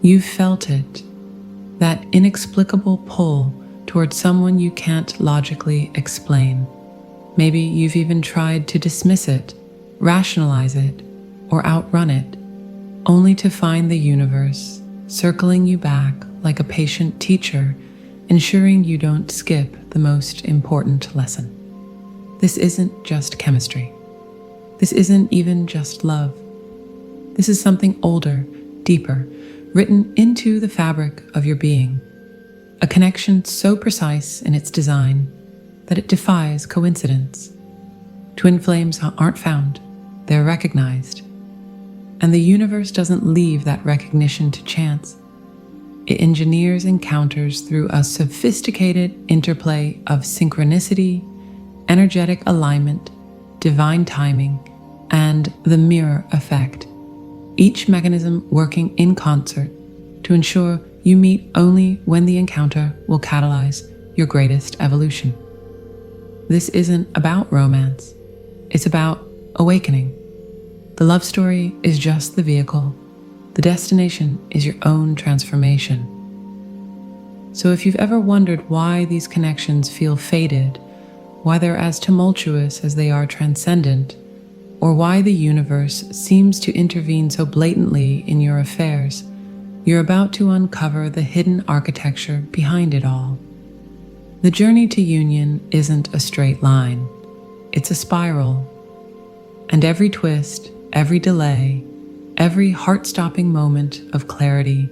You've felt it, that inexplicable pull towards someone you can't logically explain. Maybe you've even tried to dismiss it, rationalize it, or outrun it, only to find the universe circling you back like a patient teacher, ensuring you don't skip the most important lesson. This isn't just chemistry. This isn't even just love. This is something older, deeper, written into the fabric of your being. A connection so precise in its design that it defies coincidence. Twin flames aren't found, they're recognized. And the universe doesn't leave that recognition to chance. It engineers encounters through a sophisticated interplay of synchronicity, energetic alignment, divine timing, and the mirror effect, each mechanism working in concert to ensure you meet only when the encounter will catalyze your greatest evolution. This isn't about romance, it's about awakening. The love story is just the vehicle. The destination is your own transformation. So if you've ever wondered why these connections feel faded, why they're as tumultuous as they are transcendent, or why the universe seems to intervene so blatantly in your affairs, you're about to uncover the hidden architecture behind it all. The journey to union isn't a straight line. It's a spiral. And every twist, every delay, every heart-stopping moment of clarity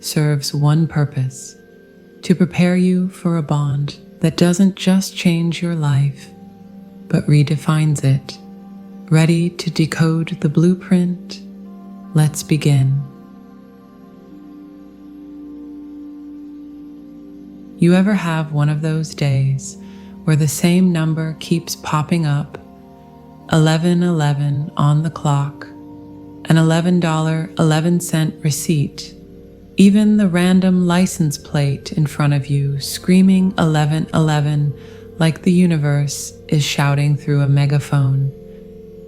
serves one purpose: to prepare you for a bond that doesn't just change your life, but redefines it. Ready to decode the blueprint? Let's begin. You ever have one of those days where the same number keeps popping up, 11:11 on the clock, an $11.11 receipt, even the random license plate in front of you screaming 11:11 like the universe is shouting through a megaphone,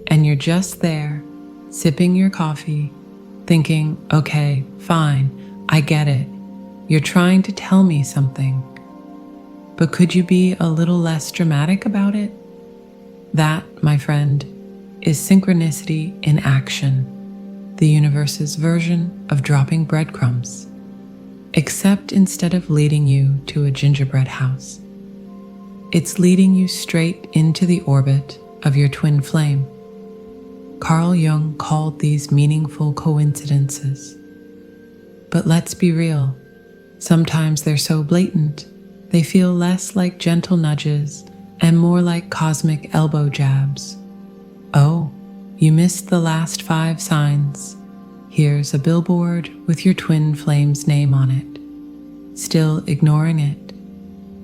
and you're just there, sipping your coffee, thinking, okay, fine, I get it. You're trying to tell me something. But could you be a little less dramatic about it? That, my friend, is synchronicity in action, the universe's version of dropping breadcrumbs. Except instead of leading you to a gingerbread house, it's leading you straight into the orbit of your twin flame. Carl Jung called these meaningful coincidences. But let's be real, sometimes they're so blatant, they feel less like gentle nudges and more like cosmic elbow jabs. Oh, you missed the last 5 signs. Here's a billboard with your twin flame's name on it. Still ignoring it?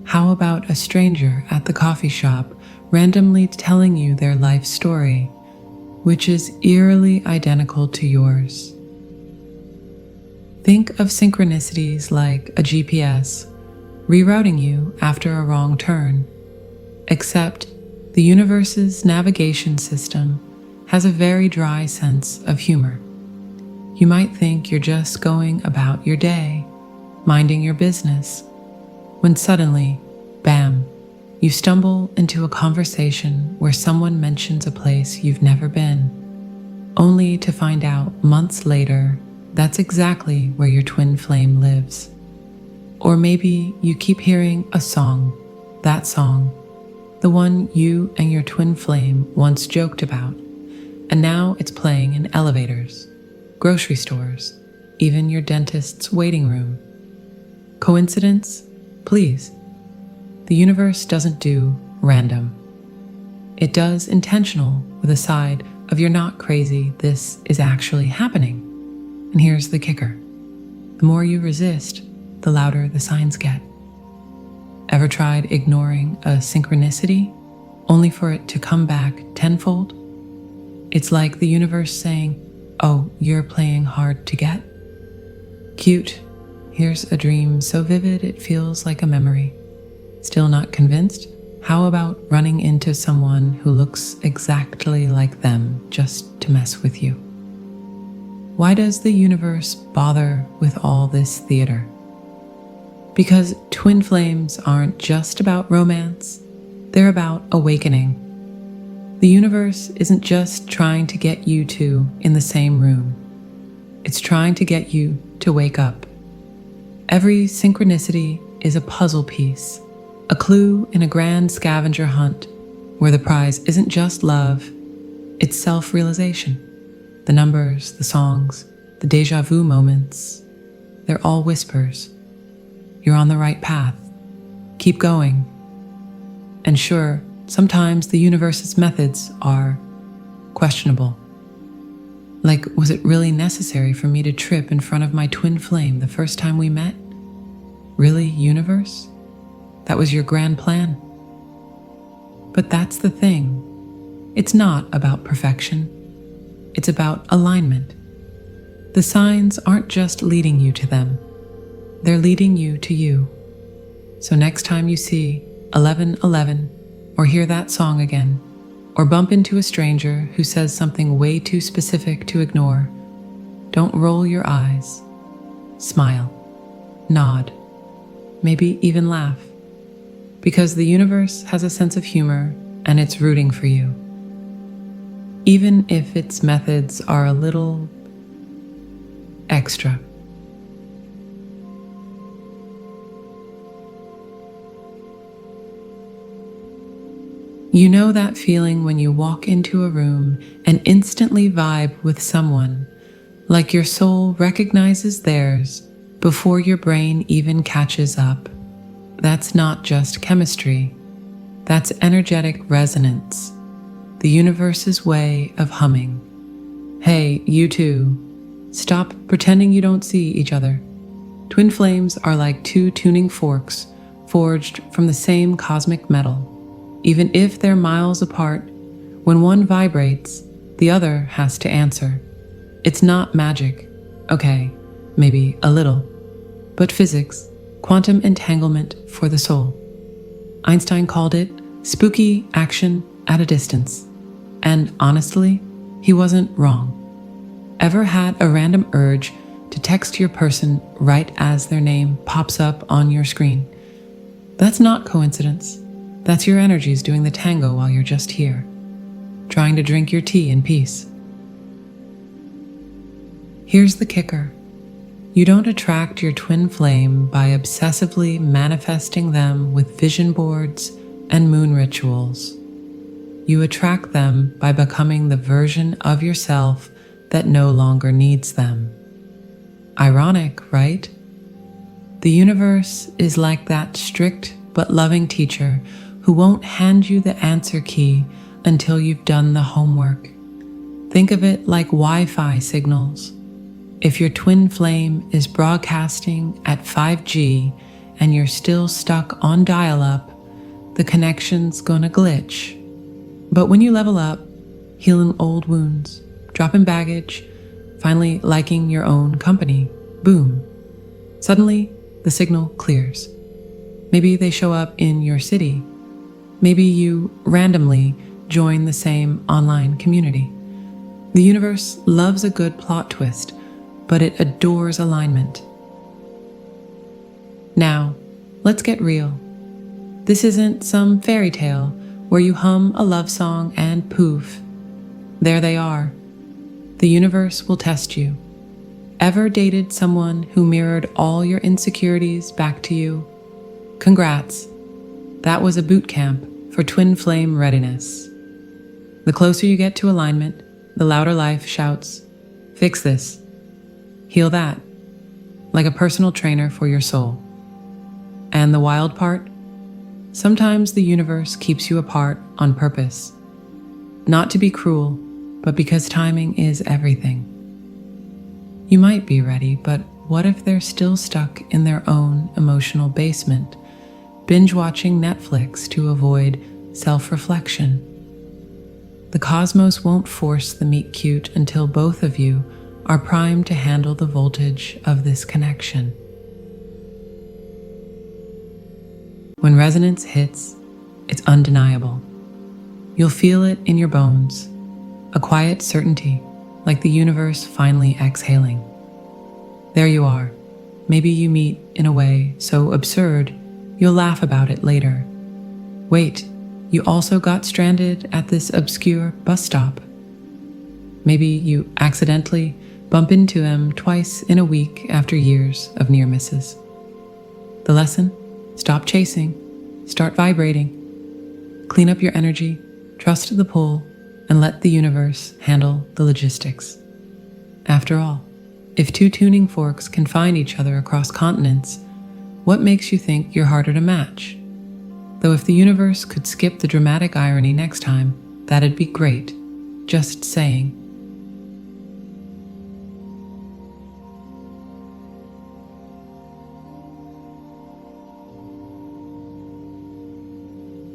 How about a stranger at the coffee shop randomly telling you their life story, which is eerily identical to yours? Think of synchronicities like a GPS rerouting you after a wrong turn, except the universe's navigation system has a very dry sense of humor. You might think you're just going about your day, minding your business, when suddenly, bam, you stumble into a conversation where someone mentions a place you've never been, only to find out months later that's exactly where your twin flame lives. Or maybe you keep hearing a song, that song, the one you and your twin flame once joked about, and now it's playing in elevators, grocery stores, even your dentist's waiting room. Coincidence? Please. The universe doesn't do random. It does intentional with a side of you're not crazy, this is actually happening. And here's the kicker. The more you resist, the louder the signs get. Ever tried ignoring a synchronicity only for it to come back tenfold? It's like the universe saying, oh, you're playing hard to get? Cute. Here's a dream so vivid it feels like a memory. Still not convinced? How about running into someone who looks exactly like them just to mess with you? why does the universe bother with all this theater? Because twin flames aren't just about romance, they're about awakening. The universe isn't just trying to get you two in the same room. It's trying to get you to wake up. Every synchronicity is a puzzle piece, a clue in a grand scavenger hunt where the prize isn't just love, it's self-realization. The numbers, the songs, the deja vu moments, they're all whispers. You're on the right path. Keep going. And sure, sometimes the universe's methods are questionable. Like, was it really necessary for me to trip in front of my twin flame the first time we met? Really, universe? That was your grand plan? But that's the thing. It's not about perfection. It's about alignment. The signs aren't just leading you to them. They're leading you to you. So next time you see 1111, or hear that song again, or bump into a stranger who says something way too specific to ignore, don't roll your eyes. Smile, nod, maybe even laugh, because the universe has a sense of humor and it's rooting for you. Even if its methods are a little extra. You know that feeling when you walk into a room and instantly vibe with someone, like your soul recognizes theirs before your brain even catches up. That's not just chemistry. That's energetic resonance, the universe's way of humming. Hey, you two, stop pretending you don't see each other. Twin flames are like two tuning forks forged from the same cosmic metal. Even if they're miles apart, when one vibrates, the other has to answer. It's not magic. Okay, maybe a little. But physics, quantum entanglement for the soul. Einstein called it spooky action at a distance. And honestly, he wasn't wrong. Ever had a random urge to text your person right as their name pops up on your screen? That's not coincidence. That's your energies doing the tango while you're just here, trying to drink your tea in peace. Here's the kicker. You don't attract your twin flame by obsessively manifesting them with vision boards and moon rituals. You attract them by becoming the version of yourself that no longer needs them. Ironic, right? The universe is like that strict but loving teacher who won't hand you the answer key until you've done the homework. Think of it like Wi-Fi signals. If your twin flame is broadcasting at 5G and you're still stuck on dial-up, the connection's gonna glitch. But when you level up, healing old wounds, dropping baggage, finally liking your own company, boom. Suddenly, the signal clears. Maybe they show up in your city. Maybe you randomly join the same online community. The universe loves a good plot twist, but it adores alignment. Now, let's get real. This isn't some fairy tale where you hum a love song and poof, there they are. The universe will test you. Ever dated someone who mirrored all your insecurities back to you? Congrats. That was a boot camp for twin flame readiness. The closer you get to alignment, the louder life shouts, fix this, heal that, like a personal trainer for your soul. And the wild part? Sometimes the universe keeps you apart on purpose. Not to be cruel, but because timing is everything. You might be ready, but what if they're still stuck in their own emotional basement, binge-watching Netflix to avoid self-reflection? The cosmos won't force the meet cute until both of you are primed to handle the voltage of this connection. When resonance hits, it's undeniable. You'll feel it in your bones, a quiet certainty, like the universe finally exhaling. There you are. Maybe you meet in a way so absurd you'll laugh about it later. Wait, you also got stranded at this obscure bus stop. Maybe you accidentally bump into him twice in a week after years of near misses. The lesson? Stop chasing, start vibrating. Clean up your energy, trust the pull, and let the universe handle the logistics. After all, if two tuning forks can find each other across continents, what makes you think you're harder to match? Though if the universe could skip the dramatic irony next time, that'd be great. Just saying.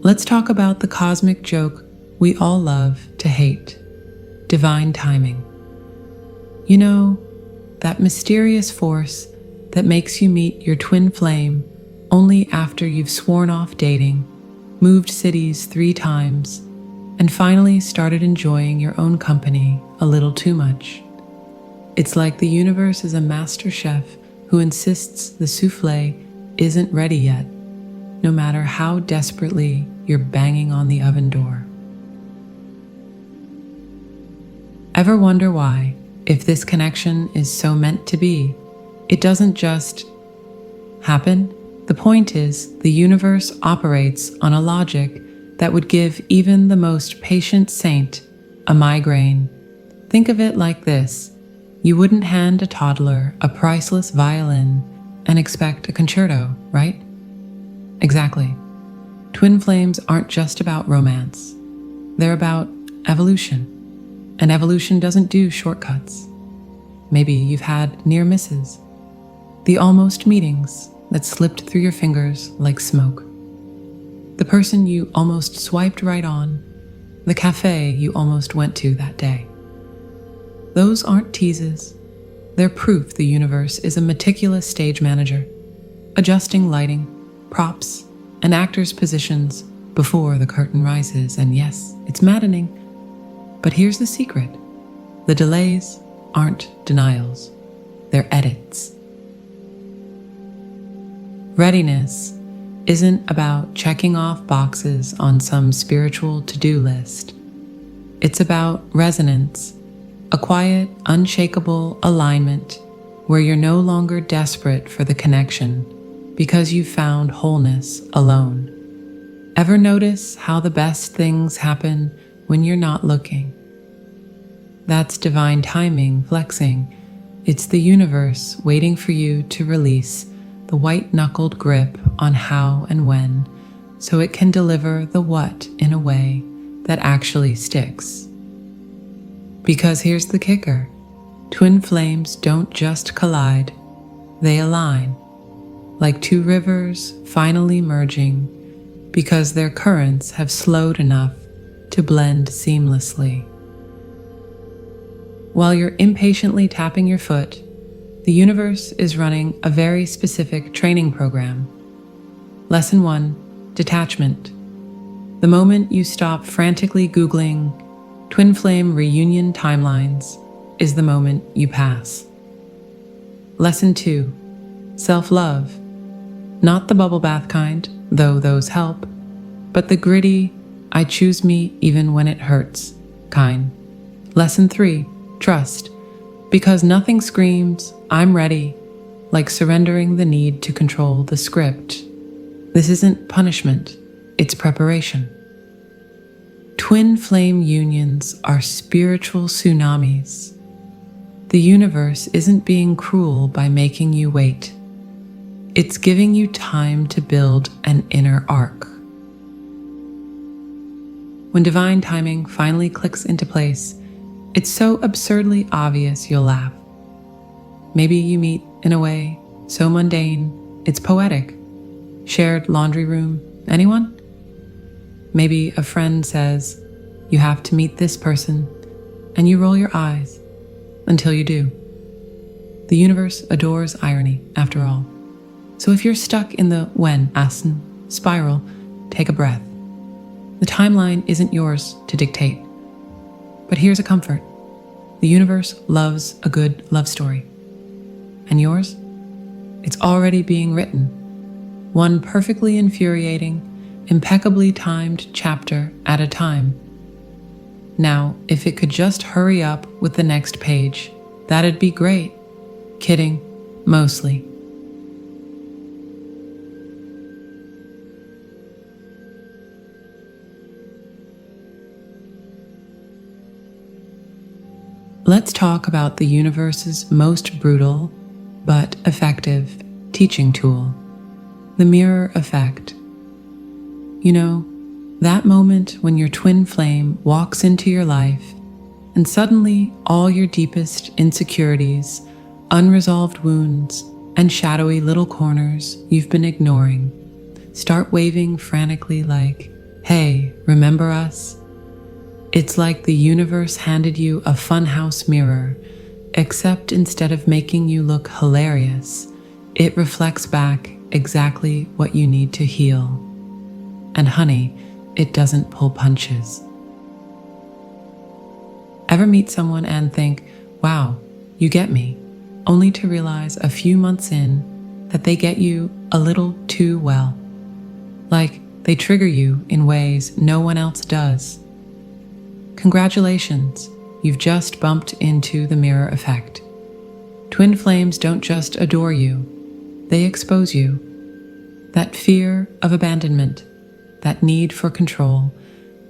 Let's talk about the cosmic joke we all love to hate: divine timing. You know, that mysterious force that makes you meet your twin flame only after you've sworn off dating, moved cities 3 times, and finally started enjoying your own company a little too much. It's like the universe is a master chef who insists the souffle isn't ready yet, no matter how desperately you're banging on the oven door. Ever wonder why, if this connection is so meant to be, it doesn't just happen? The point is, the universe operates on a logic that would give even the most patient saint a migraine. Think of it like this: you wouldn't hand a toddler a priceless violin and expect a concerto, right? Exactly. Twin flames aren't just about romance. They're about evolution. And evolution doesn't do shortcuts. Maybe you've had near misses, the almost meetings that slipped through your fingers like smoke. The person you almost swiped right on, the cafe you almost went to that day. Those aren't teases. They're proof the universe is a meticulous stage manager, adjusting lighting, props, and actors' positions before the curtain rises. And yes, it's maddening. But here's the secret: the delays aren't denials, they're edits. Readiness isn't about checking off boxes on some spiritual to-do list. It's about resonance, a quiet, unshakable alignment where you're no longer desperate for the connection because you found wholeness alone. Ever notice how the best things happen when you're not looking? That's divine timing flexing. It's the universe waiting for you to release the white-knuckled grip on how and when, so it can deliver the what in a way that actually sticks. Because here's the kicker: twin flames don't just collide, they align, like 2 rivers finally merging because their currents have slowed enough to blend seamlessly. While you're impatiently tapping your foot, the universe is running a very specific training program. Lesson 1: detachment. The moment you stop frantically Googling twin flame reunion timelines is the moment you pass. Lesson 2: self-love. Not the bubble bath kind, though those help, but the gritty, I choose me even when it hurts kind. Lesson 3: trust. Because nothing screams, I'm ready, like surrendering the need to control the script. This isn't punishment, it's preparation. Twin flame unions are spiritual tsunamis. The universe isn't being cruel by making you wait. It's giving you time to build an inner arc. When divine timing finally clicks into place, it's so absurdly obvious you'll laugh. Maybe you meet in a way so mundane, it's poetic. Shared laundry room, anyone? Maybe a friend says, you have to meet this person, and you roll your eyes until you do. The universe adores irony, after all. So if you're stuck in the when asen spiral, take a breath. The timeline isn't yours to dictate. But here's a comfort. The The universe loves a good love story. And yours? It's already being written. One perfectly infuriating, impeccably timed chapter at a time. Now, if it could just hurry up with the next page, that'd be great. Kidding, mostly. Let's talk about the universe's most brutal but effective teaching tool, the mirror effect. You know, that moment when your twin flame walks into your life and suddenly all your deepest insecurities, unresolved wounds, and shadowy little corners you've been ignoring start waving frantically like, "Hey, remember us?" It's like the universe handed you a funhouse mirror, except instead of making you look hilarious, it reflects back exactly what you need to heal. And honey, it doesn't pull punches. Ever meet someone and think, wow, you get me, only to realize a few months in that they get you a little too well? Like they trigger you in ways no one else does. Congratulations, you've just bumped into the mirror effect. Twin flames don't just adore you, they expose you. That fear of abandonment, that need for control,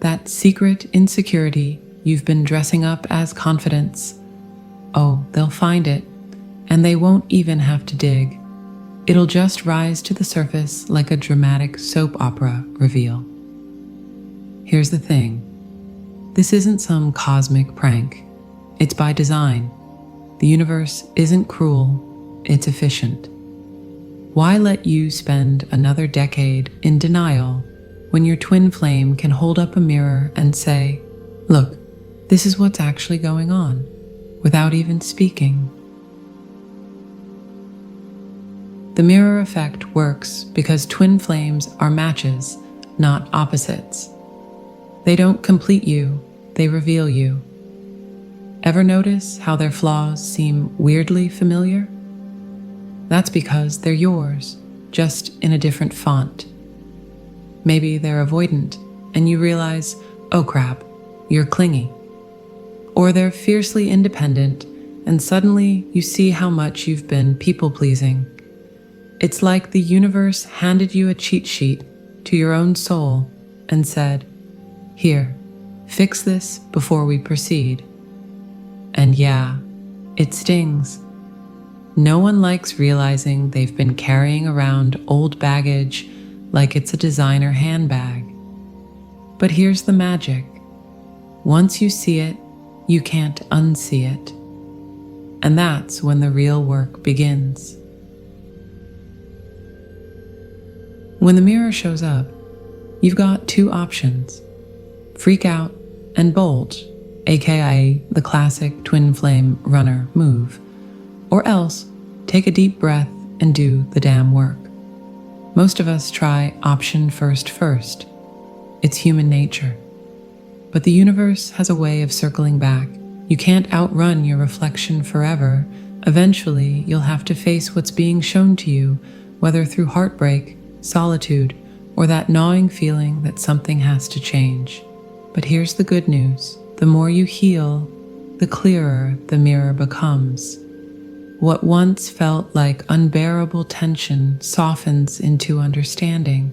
that secret insecurity you've been dressing up as confidence. Oh, they'll find it, and they won't even have to dig. It'll just rise to the surface like a dramatic soap opera reveal. Here's the thing. This isn't some cosmic prank. It's by design. The universe isn't cruel, it's efficient. Why let you spend another decade in denial when your twin flame can hold up a mirror and say, look, this is what's actually going on, without even speaking? The mirror effect works because twin flames are matches, not opposites. They don't complete you, they reveal you. Ever notice how their flaws seem weirdly familiar? That's because they're yours, just in a different font. Maybe they're avoidant, and you realize, oh crap, you're clingy. Or they're fiercely independent, and suddenly you see how much you've been people-pleasing. It's like the universe handed you a cheat sheet to your own soul and said, here, fix this before we proceed. And yeah, it stings. No one likes realizing they've been carrying around old baggage like it's a designer handbag. But here's the magic. Once you see it, you can't unsee it. And that's when the real work begins. When the mirror shows up, you've got two options: freak out and bolt, aka the classic twin flame runner move, or else take a deep breath and do the damn work. Most of us try option first. It's human nature. But the universe has a way of circling back. You can't outrun your reflection forever. Eventually, you'll have to face what's being shown to you, whether through heartbreak, solitude, or that gnawing feeling that something has to change. But here's the good news. The more you heal, the clearer the mirror becomes. What once felt like unbearable tension softens into understanding.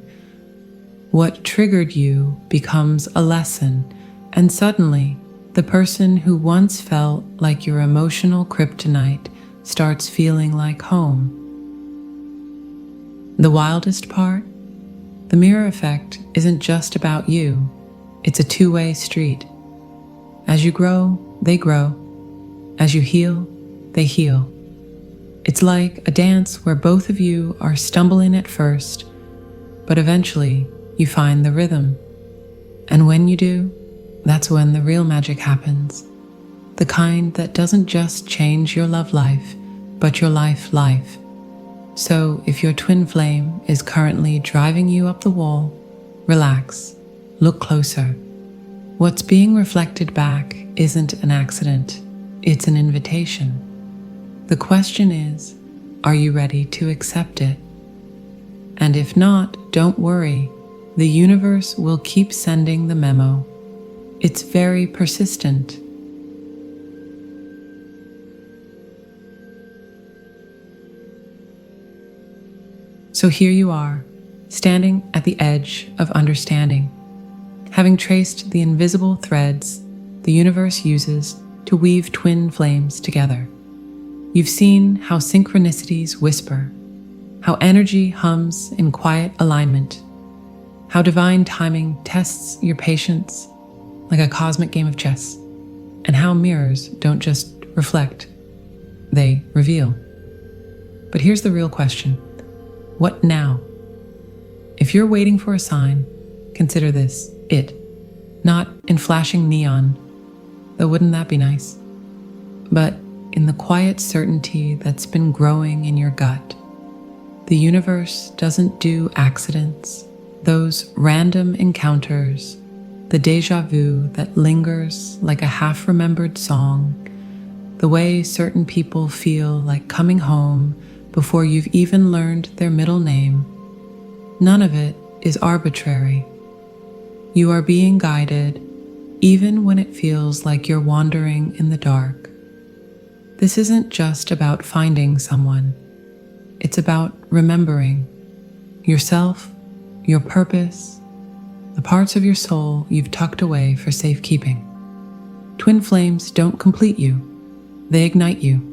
What triggered you becomes a lesson, and suddenly, the person who once felt like your emotional kryptonite starts feeling like home. The wildest part? The mirror effect isn't just about you. It's a two-way street. As you grow, they grow. As you heal, they heal. It's like a dance where both of you are stumbling at first, but eventually you find the rhythm. And when you do, that's when the real magic happens. The kind that doesn't just change your love life, but your life. So if your twin flame is currently driving you up the wall, relax, look closer. What's being reflected back isn't an accident. It's an invitation. The question is, are you ready to accept it? And if not, don't worry. The universe will keep sending the memo. It's very persistent. So here you are, standing at the edge of understanding, having traced the invisible threads the universe uses to weave twin flames together. You've seen how synchronicities whisper, how energy hums in quiet alignment, how divine timing tests your patience like a cosmic game of chess, and how mirrors don't just reflect, they reveal. But here's the real question. What now? If you're waiting for a sign, consider this it, not in flashing neon, though wouldn't that be nice, but in the quiet certainty that's been growing in your gut. The universe doesn't do accidents, those random encounters, the déjà vu that lingers like a half-remembered song, the way certain people feel like coming home before you've even learned their middle name. None of it is arbitrary. You are being guided, even when it feels like you're wandering in the dark. This isn't just about finding someone. It's about remembering yourself, your purpose, the parts of your soul you've tucked away for safekeeping. Twin flames don't complete you, they ignite you.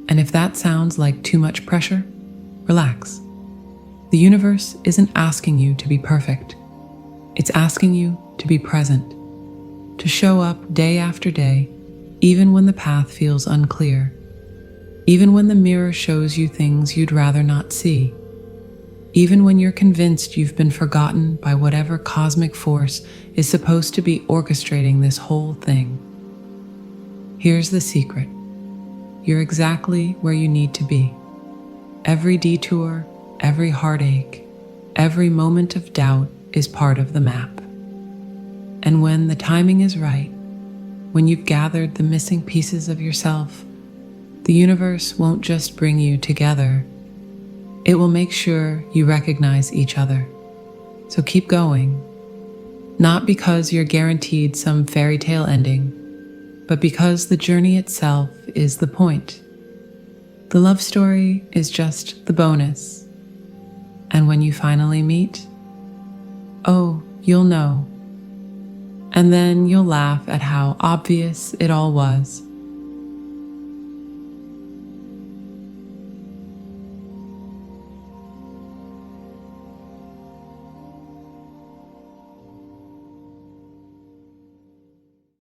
And if that sounds like too much pressure, relax. The universe isn't asking you to be perfect. It's asking you to be present, to show up day after day, even when the path feels unclear, even when the mirror shows you things you'd rather not see, even when you're convinced you've been forgotten by whatever cosmic force is supposed to be orchestrating this whole thing. Here's the secret. You're exactly where you need to be. Every detour, every heartache, every moment of doubt is part of the map. And when the timing is right, when you've gathered the missing pieces of yourself, the universe won't just bring you together. It will make sure you recognize each other. So keep going, not because you're guaranteed some fairy tale ending, but because the journey itself is the point. The love story is just the bonus. And when you finally meet, oh, you'll know. And then you'll laugh at how obvious it all was.